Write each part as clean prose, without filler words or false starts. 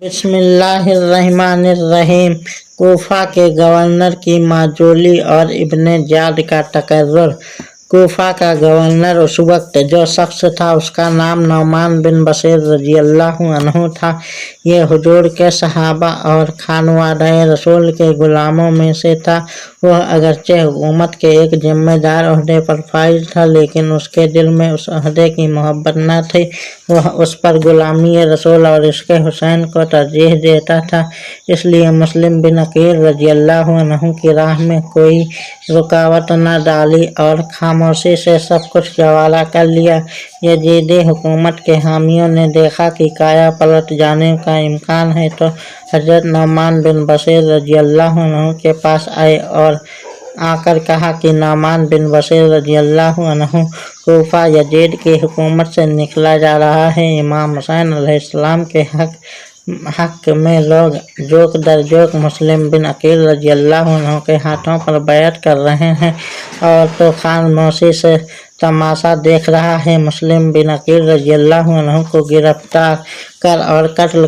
बिस्मिल्लाहिर्रहमानिर्रहीम। कूफा के गवर्नर की माजूली और इब्ने ज़ियाद का तकर्रुर। कूफा का गवर्नर उस वक्त जो शख्स था उसका नाम नुमान बिन बशीर रज़ियल्लाहु अन्हु था। ये हुजूर के सहाबा और खानवादाए रसूल के गुलामों में से था। वह अगरचे हुकूमत के एक जिम्मेदार ओहदे पर फाइज था, लेकिन उसके दिल में उस ओहदे की मोहब्बत न थी। वह उस पर गुलामी रसूल और इश्क़ हुसैन को तरजीह देता था। इसलिए मुस्लिम बिन अकील रज़ियल्लाहु अन्हु की राह में कोई रुकावट न डाली और खामोशी से सब कुछ गवारा कर लिया। यजीदी हुकूमत के हामियों ने देखा कि काया पलट जाने का इम्कान है, तो हज़रत नुमान बिन बशीर रज़ियल्लाहु अन्हु के पास आए और आकर कहा कि नुमान बिन बशीर रज़ियल्लाहु अन्हु, कूफा यजीद की हुकूमत से निकला जा रहा है। इमाम हुसैन अलैहिस्सलाम के हक में लोग जोक दर जोक मुस्लिम बिन अकील रज़ियल्लाहु अन्हु के हाथों पर बैत कर रहे हैं और तो खामोशी से तमाशा देख रहा है। मुस्लिम बिन अकील रज़ियल्लाहु अन्हु को गिरफ्तार कर और कत्ल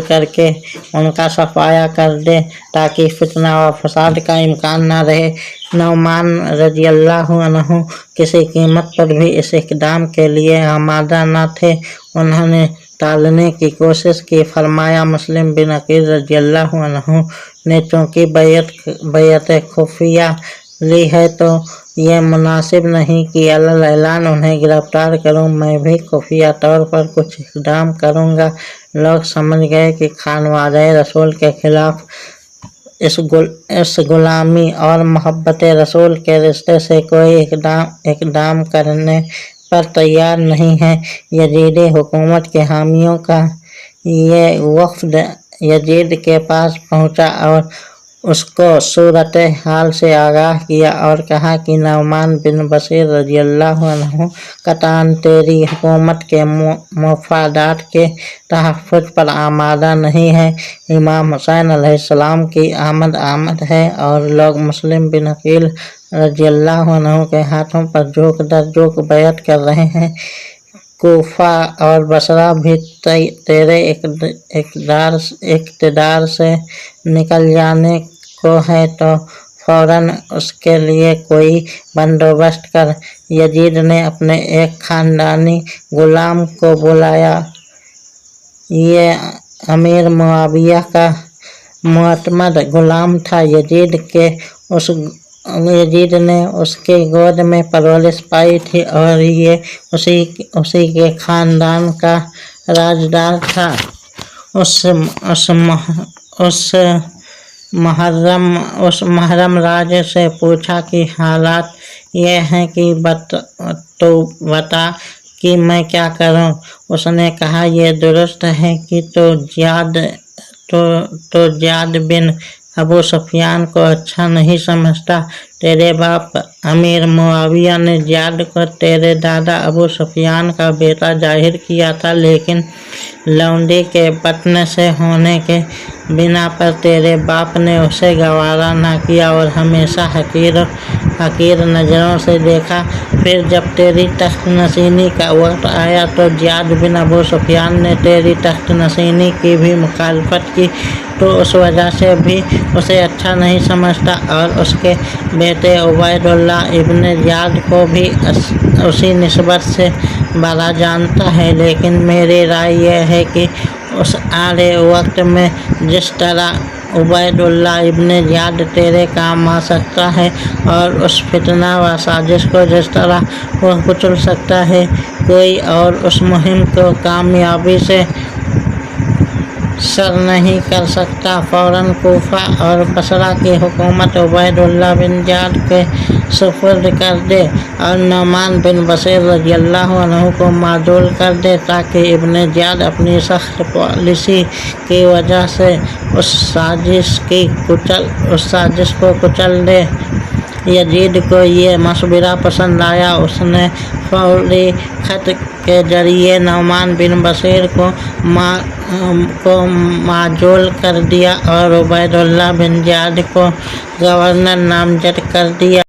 करके उनका सफाया कर दे, ताकि फितना व फसाद का इम्कान न रहे। नुमान रज़ियल्लाहु अन्हु किसी कीमत पर भी इस इक़दाम के लिए आमादा न थे। उन्होंने टालने की कोशिश की। फरमाया, मुस्लिम बिन अकील रज़ियल्लाहु अन्हु ने चूँकि बैयत खुफिया ली है, तो ये मुनासिब नहीं कि अलल ऐलान उन्हें गिरफ्तार करूँ। मैं भी खुफिया तौर पर कुछ इक़दाम करूँगा। लोग समझ गए कि खानवादाए रसूल के खिलाफ इस गुलामी और मोहब्बत रसूल के रिश्ते से कोई इक़दाम करने पर तैयार नहीं है। यजीदी हुकूमत के हामियों का ये वफ़द यजीद के पास पहुँचा और उसको सूरत हाल से आगाह किया और कहा कि नुमान बिन बशीर रज़ियल्लाहु अन्हु कतान तेरी हुकूमत के मफादात के तहफ़्फ़ुज़ पर आमादा नहीं है। इमाम हुसैन अलैहिस्सलाम की आमद है और लोग मुस्लिम बिन अकील रज़ियल्लाहु अन्हु के हाथों पर जोक दर जोक बैत कर रहे हैं। कूफा और बसरा भी तेरे इक़्तिदार से निकल जाने को है, तो फ़ौरन उसके लिए कोई बंदोबस्त कर। यजीद ने अपने एक खानदानी गुलाम को बुलाया। ये अमीर मुआविया का मुअतमद गुलाम था। यजीद ने उसके गोद में परवरिश पाई थी और ये उसी के खानदान का राजदार था। उस महरम राज से पूछा कि हालात ये हैं कि बता कि मैं क्या करूं। उसने कहा, ये दुरुस्त है कि तो ज़ियाद बिन अबू सुफियान को अच्छा नहीं समझता। तेरे बाप अमीर मुआविया ने ज़ियाद को तेरे दादा अबू सुफियान का बेटा जाहिर किया था, लेकिन लौंडी के बतन से होने के बिना पर तेरे बाप ने उसे गवारा न किया और हमेशा हकीर नज़रों से देखा। फिर जब तेरी तख्त नशीनी का वक्त आया, तो ज़ियाद बिन अबू सुफियान ने तेरी तख्त नशीनी की भी मुखालफत की, तो उस वजह से भी उसे अच्छा नहीं समझता और उसके बेटे उबैदुल्लाह इब्ने ज़ियाद को भी उसी निस्बत से बड़ा जानता है। लेकिन मेरी राय यह है कि उस आड़े वक्त में जिस तरह उबैदुल्लाह इब्ने ज़ियाद तेरे काम आ सकता है और उस फितना व साजिश को जिस तरह वह कुचल सकता है, कोई और उस मुहिम को कामयाबी से सर नहीं कर सकता। फ़ौरन कूफा और बसरा की हुकूमत उबैदुल्लाह बिन ज़ियाद के सुपुर्द कर दे और नुमान बिन बशीर रज़ियल्लाहु अन्हु को माजूल कर दे, ताकि इब्ने ज़ियाद अपनी सख्त पॉलिसी की वजह से उस साजिश को कुचल दे। यजीद को ये मशवरा पसंद आया। उसने फौरी खत के जरिए नुमान बिन बशीर को माजूल कर दिया और उबैदुल्लाह बिन ज़ियाद को गवर्नर नामज़द कर दिया।